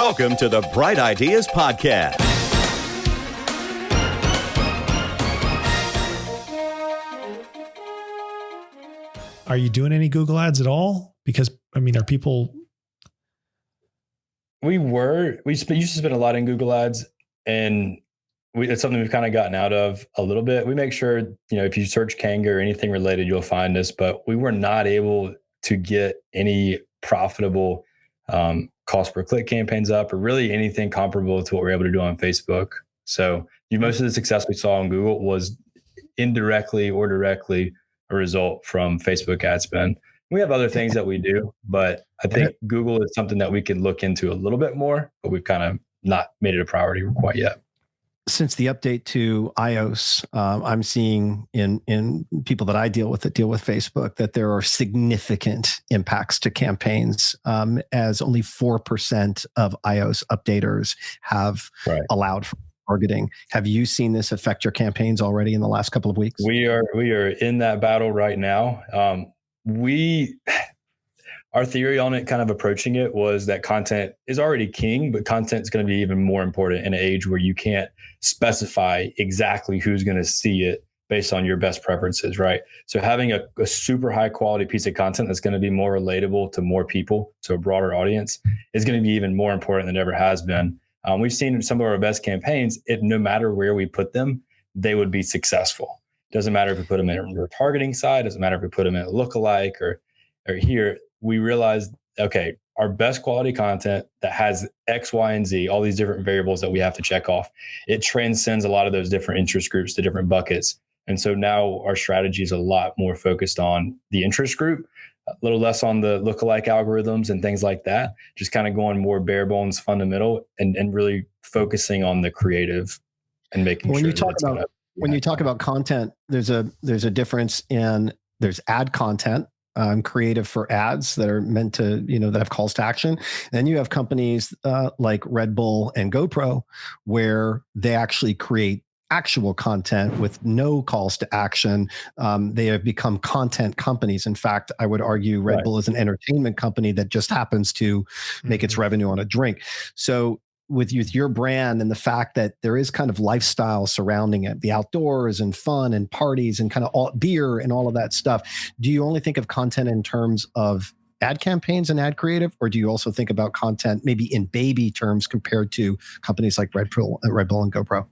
Welcome to the Bright Ideas Podcast. Are you doing any Google ads at all? Because, I mean, are people... We used to spend a lot in Google ads, and it's something we've kind of gotten out of a little bit. We make sure, if you search Kanga or anything related, you'll find us, but we were not able to get any profitable cost per click campaigns up, or really anything comparable to what we're able to do on Facebook. So most of the success we saw on Google was indirectly or directly a result from Facebook ad spend. We have other things that we do, but I think Google is something that we could look into a little bit more, but we've kind of not made it a priority quite yet. Since the update to iOS, I'm seeing in people that I deal with that deal with Facebook that there are significant impacts to campaigns, as only 4% of iOS updaters have allowed for targeting. Have you seen this affect your campaigns already in the last couple of weeks? We are in that battle right now. Our theory on it, kind of approaching it, was that content is already king, but content is going to be even more important in an age where you can't specify exactly who's going to see it based on your best preferences, right? So having a super high quality piece of content that's going to be more relatable to more people, to a broader audience, is going to be even more important than it ever has been. We've seen in some of our best campaigns, no matter where we put them, they would be successful. Doesn't matter if we put them in a retargeting side, doesn't matter if we put them in a lookalike or here. We realized, okay, our best quality content that has X, Y, and Z, all these different variables that we have to check off, it transcends a lot of those different interest groups to different buckets. And so now our strategy is a lot more focused on the interest group, a little less on the lookalike algorithms and things like that, just kind of going more bare bones fundamental and really focusing on the creative and making when sure you talk about when you talk about content, there's a difference in there's ad content, creative for ads that are meant to, that have calls to action. Then you have companies like Red Bull and GoPro, where they actually create actual content with no calls to action. They have become content companies. In fact, I would argue Red Bull is an entertainment company that just happens to make its revenue on a drink. So with your brand and the fact that there is kind of lifestyle surrounding it, the outdoors and fun and parties and kind of all beer and all of that stuff, do you only think of content in terms of ad campaigns and ad creative, or do you also think about content maybe in baby terms compared to companies like Red Bull and GoPro?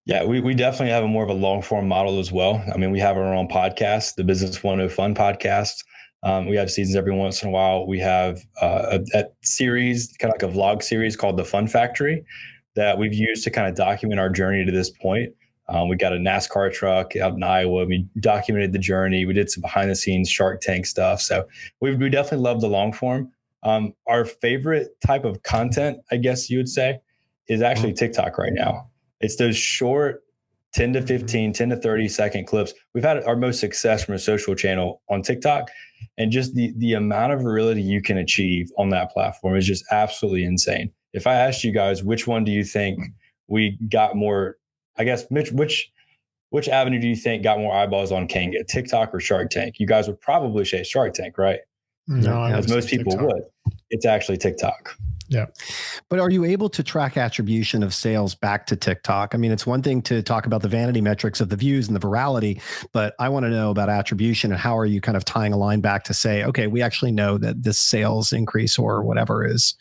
Yeah, we definitely have a more of a long form model as well. I mean, we have our own podcast, the Business 101 Fun podcast. We have seasons every once in a while. We have a series, kind of like a vlog series called The Fun Factory, that we've used to kind of document our journey to this point. We got a NASCAR truck out in Iowa. We documented the journey. We did some behind the scenes Shark Tank stuff. So we definitely love the long form. Our favorite type of content, I guess you would say, is actually TikTok right now. It's those short 10 to 15, 10 to 30 second clips. We've had our most success from a social channel on TikTok, and just the amount of virility you can achieve on that platform is just absolutely insane. If I asked you guys, which one do you think we got more, I guess, which avenue do you think got more eyeballs on Kanga, TikTok or Shark Tank? You guys would probably say Shark Tank, right? No, as most people TikTok would. It's actually TikTok. Yeah. But are you able to track attribution of sales back to TikTok? I mean, it's one thing to talk about the vanity metrics of the views and the virality, but I want to know about attribution and how are you kind of tying a line back to say, okay, we actually know that this sales increase or whatever is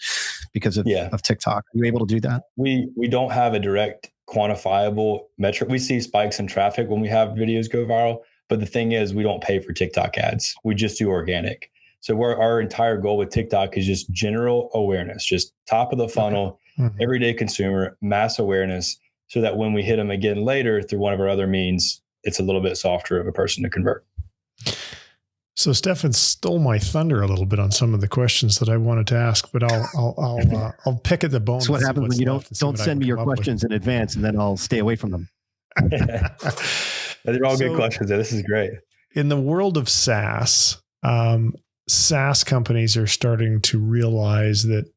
because of TikTok. Are you able to do that? We don't have a direct quantifiable metric. We see spikes in traffic when we have videos go viral, but the thing is we don't pay for TikTok ads. We just do organic. So our entire goal with TikTok is just general awareness, just top of the funnel, everyday consumer, mass awareness, so that when we hit them again later through one of our other means, it's a little bit softer of a person to convert. So Stefan stole my thunder a little bit on some of the questions that I wanted to ask, but I'll pick at the bone. That's what happens when you don't send me your questions in advance, and then I'll stay away from them. They're all good questions. This is great. In the world of SaaS, SaaS companies are starting to realize that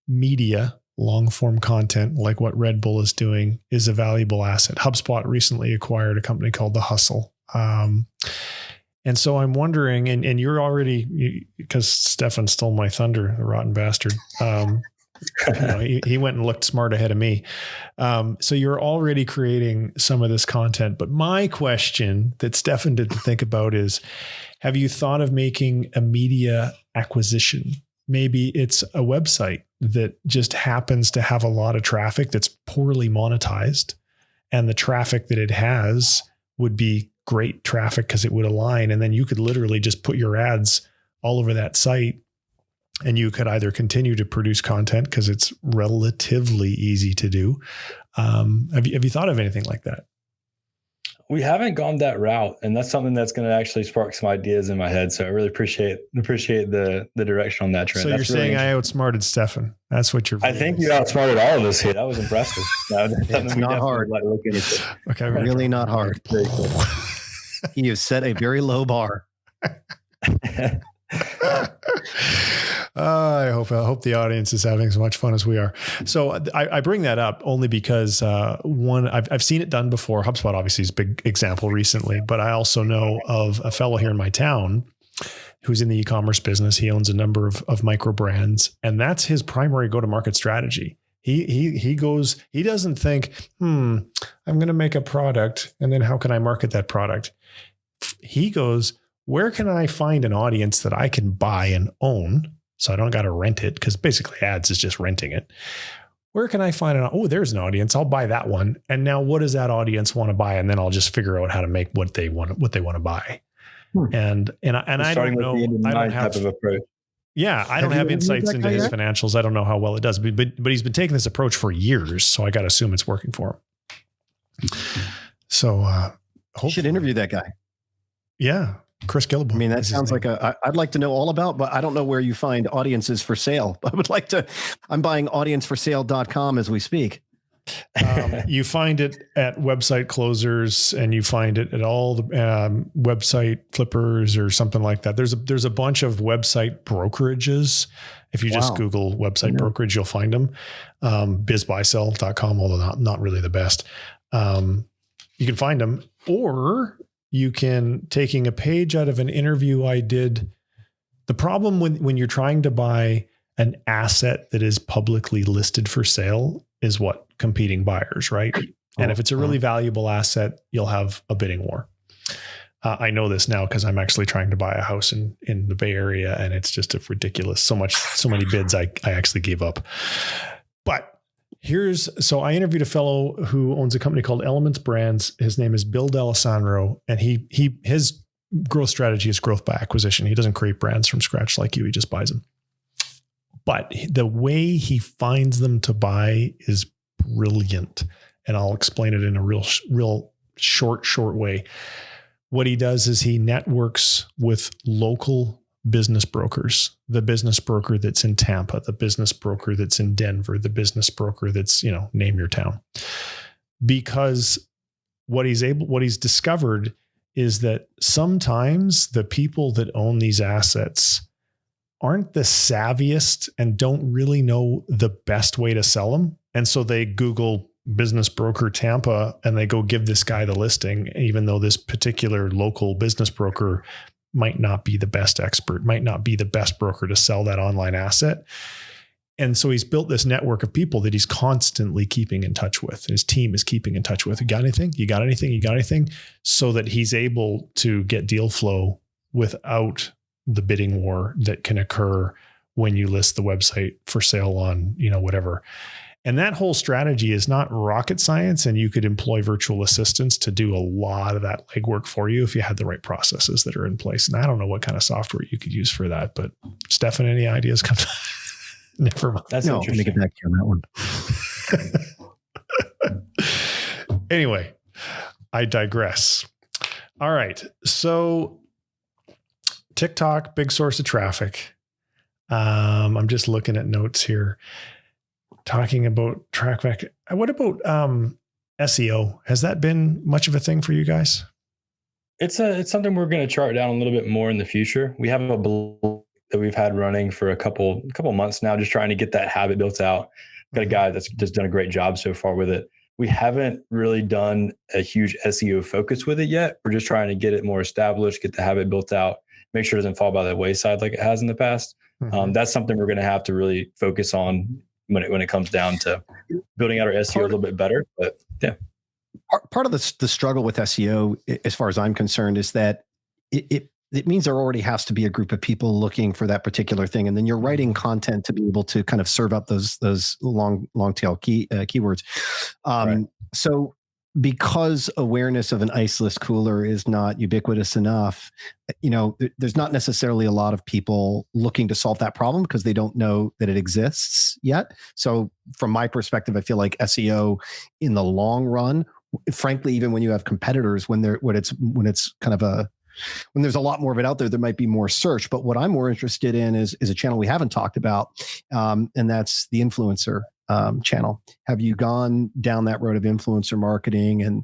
media, long form content, like what Red Bull is doing, is a valuable asset. HubSpot recently acquired a company called The Hustle. And so I'm wondering, and you're already, because Stefan stole my thunder, the rotten bastard. he went and looked smart ahead of me. So you're already creating some of this content. But my question that Stefan didn't think about is, have you thought of making a media acquisition? Maybe it's a website that just happens to have a lot of traffic that's poorly monetized, and the traffic that it has would be great traffic because it would align. And then you could literally just put your ads all over that site, and you could either continue to produce content because it's relatively easy to do. Have you thought of anything like that? We haven't gone that route, and that's something that's going to actually spark some ideas in my head. So I really appreciate the direction on that trend. So that's you're saying I outsmarted Stefan. That's what you're. I think you outsmarted all of us here. That was impressive. It's not hard. Okay, really not hard. Very cool. You have set a very low bar. I hope the audience is having as much fun as we are. So I bring that up only because I've seen it done before. HubSpot obviously is a big example recently, but I also know of a fellow here in my town who's in the e-commerce business. He owns a number of micro brands, and that's his primary go-to-market strategy. He doesn't think, I'm going to make a product and then how can I market that product? He goes, where can I find an audience that I can buy and own? So I don't got to rent it, because basically ads is just renting it. Where can I find there's an audience. I'll buy that one. And now what does that audience want to buy? And then I'll just figure out how to make what they want to buy. And I don't know. I don't have type of approach. Yeah, I don't have insights into his financials. I don't know how well it does, but he's been taking this approach for years. So I got to assume it's working for him. So you should interview that guy. Yeah. Chris Guillebeau. I mean, that sounds like I'd like to know all about, but I don't know where you find audiences for sale. I'm buying audienceforsale.com as we speak. You find it at Website Closers, and you find it at all the website flippers or something like that. There's a bunch of website brokerages. If you just Google website brokerage, you'll find them. bizbuysell.com, although not really the best. You can find them, or you can, taking a page out of an interview I did. The problem when you're trying to buy an asset that is publicly listed for sale is what? Competing buyers, right? And if it's a really valuable asset, you'll have a bidding war. I know this now because I'm actually trying to buy a house in the Bay Area, and it's just a ridiculous, so many bids I actually gave up. But so I interviewed a fellow who owns a company called Elements Brands. His name is Bill D'Alessandro, and his growth strategy is growth by acquisition. He doesn't create brands from scratch like you. He just buys them. But the way he finds them to buy is brilliant. And I'll explain it in a real short way. What he does is he networks with local business brokers, the business broker that's in Tampa, the business broker that's in Denver, the business broker that's, name your town. Because what he's discovered is that sometimes the people that own these assets aren't the savviest and don't really know the best way to sell them. And so they Google business broker Tampa and they go give this guy the listing, even though this particular local business broker might not be the best expert, might not be the best broker to sell that online asset. And so he's built this network of people that he's constantly keeping in touch with. His team is keeping in touch with. You got anything? You got anything? You got anything? So that he's able to get deal flow without the bidding war that can occur when you list the website for sale on, whatever. And that whole strategy is not rocket science, and you could employ virtual assistants to do a lot of that legwork for you if you had the right processes that are in place. And I don't know what kind of software you could use for that, but Stefan, any ideas? Never mind. That's interesting. Let me get back to you on that one. Anyway, I digress. All right. So TikTok, big source of traffic. I'm just looking at notes here. Talking about TrackBack. What about SEO? Has that been much of a thing for you guys? It's something we're going to chart down a little bit more in the future. We have a blog that we've had running for a couple months now, just trying to get that habit built out. We've got a guy that's just done a great job so far with it. We haven't really done a huge SEO focus with it yet. We're just trying to get it more established, get the habit built out, make sure it doesn't fall by the wayside like it has in the past. Mm-hmm. That's something we're going to have to really focus on when it comes down to building out our SEO a little bit better. But yeah. Part of the struggle with SEO, as far as I'm concerned, is that it means there already has to be a group of people looking for that particular thing, and then you're writing content to be able to kind of serve up those long tail keywords. Right. So because awareness of an iceless cooler is not ubiquitous enough, there's not necessarily a lot of people looking to solve that problem because they don't know that it exists yet. So from my perspective, I feel like SEO in the long run, frankly, even when you have competitors, when it's kind of when there's a lot more of it out there, there might be more search. But what I'm more interested in is a channel we haven't talked about, and that's the influencer channel. Have you gone down that road of influencer marketing, and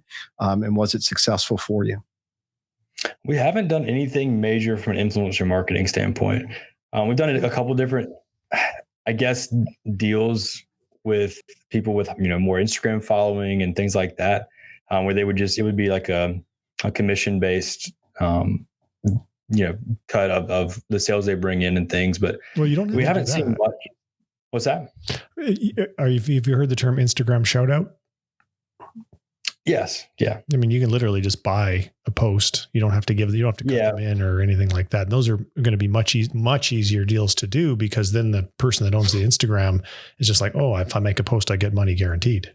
was it successful for you? We haven't done anything major from an influencer marketing standpoint. We've done a couple different, I guess, deals with people with more Instagram following and things like that, where it would be like a commission based cut of the sales they bring in and things. But well, you don't. We haven't seen much. What's that? Have you heard the term Instagram shout out? Yes. Yeah. I mean, you can literally just buy a post. You don't have to cut them in or anything like that. And those are going to be much easier deals to do, because then the person that owns the Instagram is just like, oh, if I make a post, I get money guaranteed.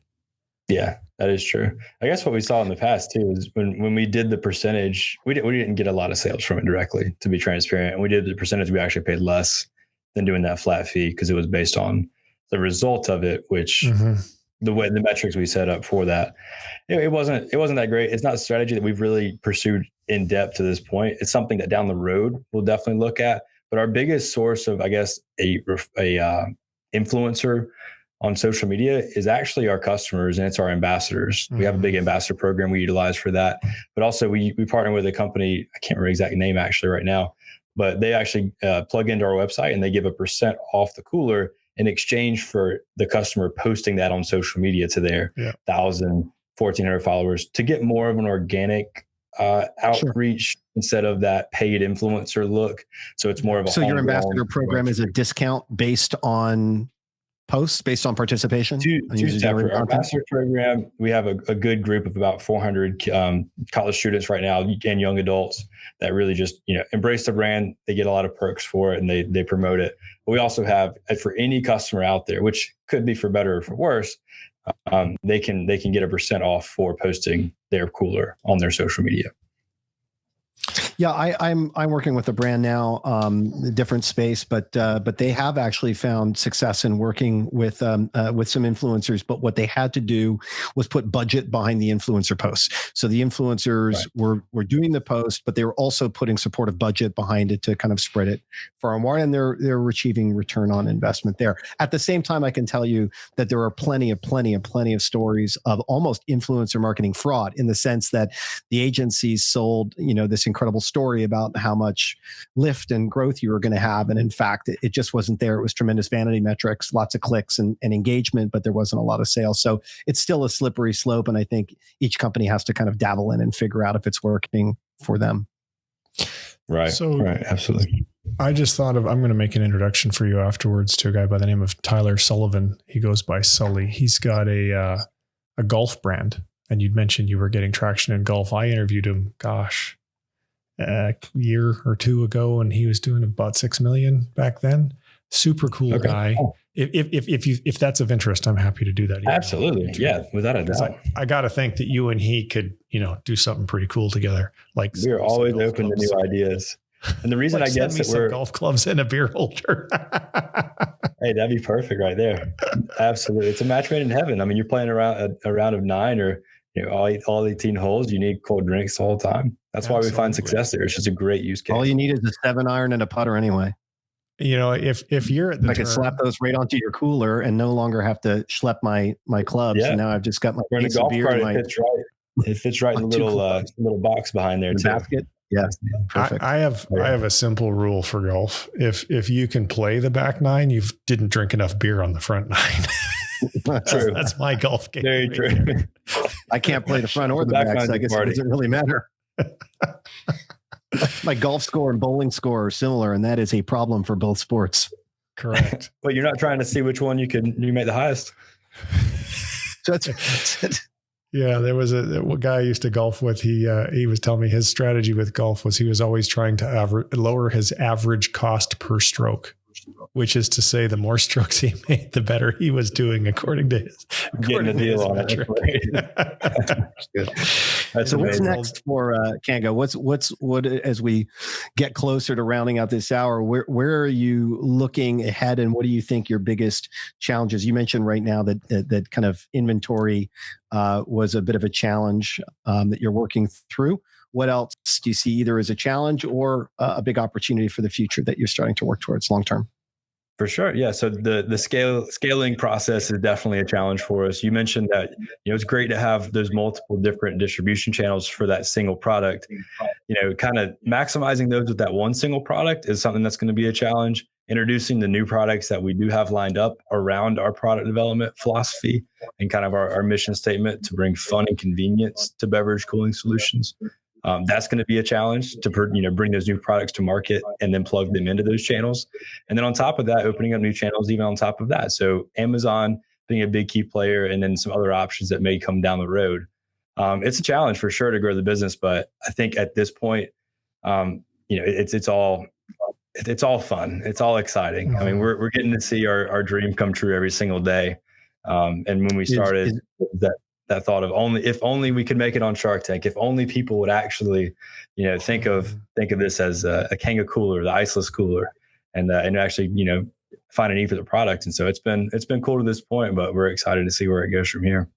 Yeah, that is true. I guess what we saw in the past too is when we did the percentage, we didn't get a lot of sales from it directly, to be transparent. And we did the percentage, we actually paid less than doing that flat fee, because it was based on the result of it, which the way the metrics we set up for that, it wasn't that great. It's not a strategy that we've really pursued in depth to this point. It's something that down the road we'll definitely look at. But our biggest source of, I guess, a influencer on social media is actually our customers, and it's our ambassadors. We have a big ambassador program we utilize for that. But also we partner with a company, I can't remember the exact name actually right now, but they actually plug into our website and they give a % off the cooler in exchange for the customer posting that on social media to their 1,000, 1,400 followers, to get more of an organic outreach instead of that paid influencer look. So it's more of a your ambassador program is a discount based on posts, based on participation? Two separate. Our ambassador program, we have a good group of about 400 college students right now and young adults that really just embrace the brand. They get a lot of perks for it, and they promote it. But we also have, for any customer out there, which could be for better or for worse, they can get a % off for posting their cooler on their social media. Yeah, I'm working with a brand now, a different space, but they have actually found success in working with some influencers. But what they had to do was put budget behind the influencer posts. So the influencers were doing the post, but they were also putting supportive budget behind it to kind of spread it far and wide, and they're achieving return on investment there. At the same time, I can tell you that there are plenty of stories of almost influencer marketing fraud, in the sense that the agencies sold this incredible story about how much lift and growth you were going to have. And in fact, it just wasn't there. It was tremendous vanity metrics, lots of clicks and engagement, but there wasn't a lot of sales. So it's still a slippery slope. And I think each company has to kind of dabble in and figure out if it's working for them. Right. Right. Absolutely. I just thought I'm going to make an introduction for you afterwards to a guy by the name of Tyler Sullivan. He goes by Sully. He's got a golf brand. And you'd mentioned you were getting traction in golf. I interviewed him, a year or two ago, and he was doing about 6 million back then. Super cool guy. Oh. If that's of interest, I'm happy to do that. Absolutely. Yeah. Without a doubt. I got to think that you and he could, do something pretty cool together. Like, we're always open to new ideas. And the reason I guess that we're golf clubs and a beer holder. Hey, that'd be perfect right there. Absolutely. It's a match made in heaven. I mean, you're playing around a round of 9 or all 18 holes, you need cold drinks the whole time. That's why we find success there. It's just a great use case. All you need is a 7-iron and a putter anyway. If you're at the I could slap those right onto your cooler and no longer have to schlep my clubs. Yeah. And now I've just got my case of beer. It fits right in the little box behind there too. Basket. Yeah. Perfect. I have a simple rule for golf. If you can play the back 9, you didn't drink enough beer on the front 9. That's my golf game. Very true. I can't play the front or the back, so I guess it doesn't really matter. My golf score and bowling score are similar, and that is a problem for both sports. Correct. But you're not trying to see which one you make the highest. So that's it. Yeah, there was a guy I used to golf with. He was telling me his strategy with golf was he was always trying to lower his average cost per stroke, which is to say the more strokes he made, the better he was doing according to his getting a deal on it. So what's next for Kango? What as we get closer to rounding out this hour, where are you looking ahead, and what do you think your biggest challenges? You mentioned right now that kind of inventory was a bit of a challenge that you're working through. What else do you see either as a challenge or a big opportunity for the future that you're starting to work towards long term? For sure. Yeah. So the scaling process is definitely a challenge for us. You mentioned that, it's great to have those multiple different distribution channels for that single product. Kind of maximizing those with that one single product is something that's going to be a challenge. Introducing the new products that we do have lined up around our product development philosophy and kind of our mission statement to bring fun and convenience to beverage cooling solutions. That's going to be a challenge to bring those new products to market and then plug them into those channels. And then on top of that, opening up new channels even on top of that. So Amazon being a big key player and then some other options that may come down the road. It's a challenge for sure to grow the business, but I think at this point, it's all fun. It's all exciting. I mean, we're getting to see our dream come true every single day. And when we started that thought of if only we could make it on Shark Tank, if only people would actually, think of this as a Kango cooler, the iceless cooler, and actually, find a need for the product. And so it's been cool to this point, but we're excited to see where it goes from here.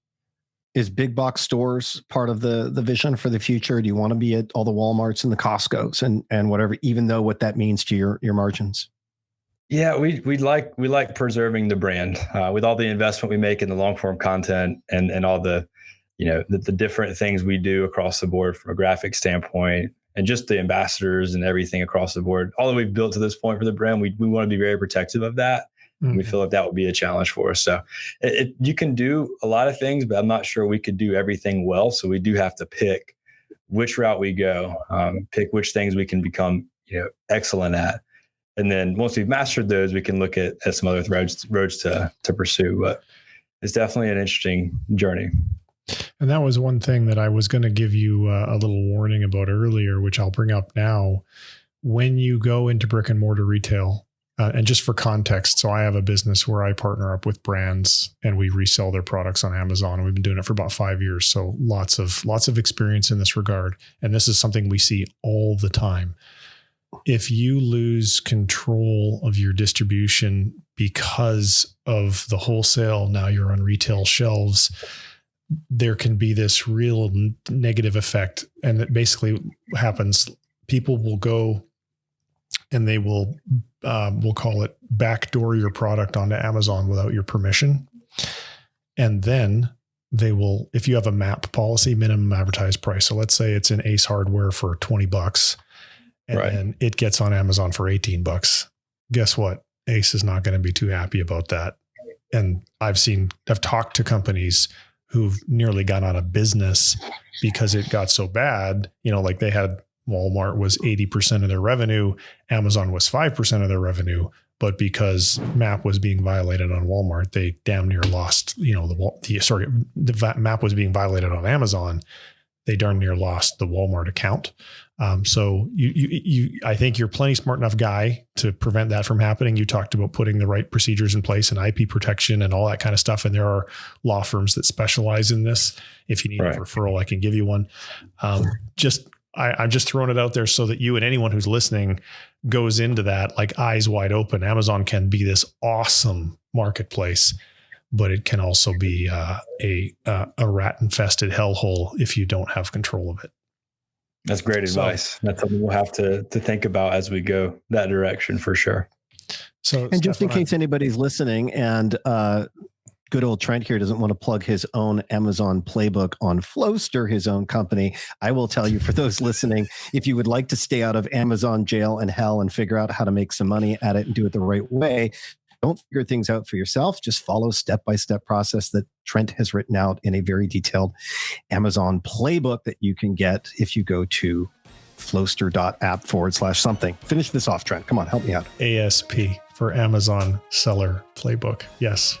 Is big box stores part of the vision for the future? Do you want to be at all the Walmarts and the Costcos and whatever, even though what that means to your margins? Yeah, we like preserving the brand with all the investment we make in the long form content and all the, the different things we do across the board from a graphic standpoint and just the ambassadors and everything across the board. All that we've built to this point for the brand, we want to be very protective of that. Mm-hmm. We feel like that would be a challenge for us. So you can do a lot of things, but I'm not sure we could do everything well. So we do have to pick which route we go, pick which things we can become, excellent at. And then once we've mastered those, we can look at some other roads to pursue. But it's definitely an interesting journey. And that was one thing that I was going to give you a little warning about earlier, which I'll bring up now. When you go into brick and mortar retail, and just for context, so I have a business where I partner up with brands and we resell their products on Amazon. And we've been doing it for about 5 years. So lots of experience in this regard. And this is something we see all the time. If you lose control of your distribution because of the wholesale, now you're on retail shelves, there can be this real negative effect. And it basically happens. People will go and they will, we'll call it backdoor your product onto Amazon without your permission. And then they will, if you have a MAP policy, minimum advertised price. So let's say it's an Ace Hardware for $20. And then it gets on Amazon for $18. Guess what? Ace is not going to be too happy about that. And I've talked to companies who've nearly gone out of business because it got so bad. Like they had Walmart was 80% of their revenue. Amazon was 5% of their revenue. But because MAP was being violated on Walmart, they damn near lost, the MAP was being violated on Amazon. They darn near lost the Walmart account. So I think you're plenty smart enough guy to prevent that from happening. You talked about putting the right procedures in place and IP protection and all that kind of stuff. And there are law firms that specialize in this. If you need a referral, I can give you one. I'm just throwing it out there so that you and anyone who's listening goes into that like eyes wide open. Amazon can be this awesome marketplace, but it can also be a rat infested hellhole if you don't have control of it. That's great advice. That's something we'll have to think about as we go that direction for sure. So, and just in case anybody's listening and good old Trent here doesn't want to plug his own Amazon playbook on Flowster, his own company, I will tell you for those listening, if you would like to stay out of Amazon jail and hell and figure out how to make some money at it and do it the right way, don't figure things out for yourself. Just follow step-by-step process that Trent has written out in a very detailed Amazon playbook that you can get if you go to flowster.app/something. Finish this off, Trent. Come on, help me out. ASP. for Amazon Seller Playbook. Yes.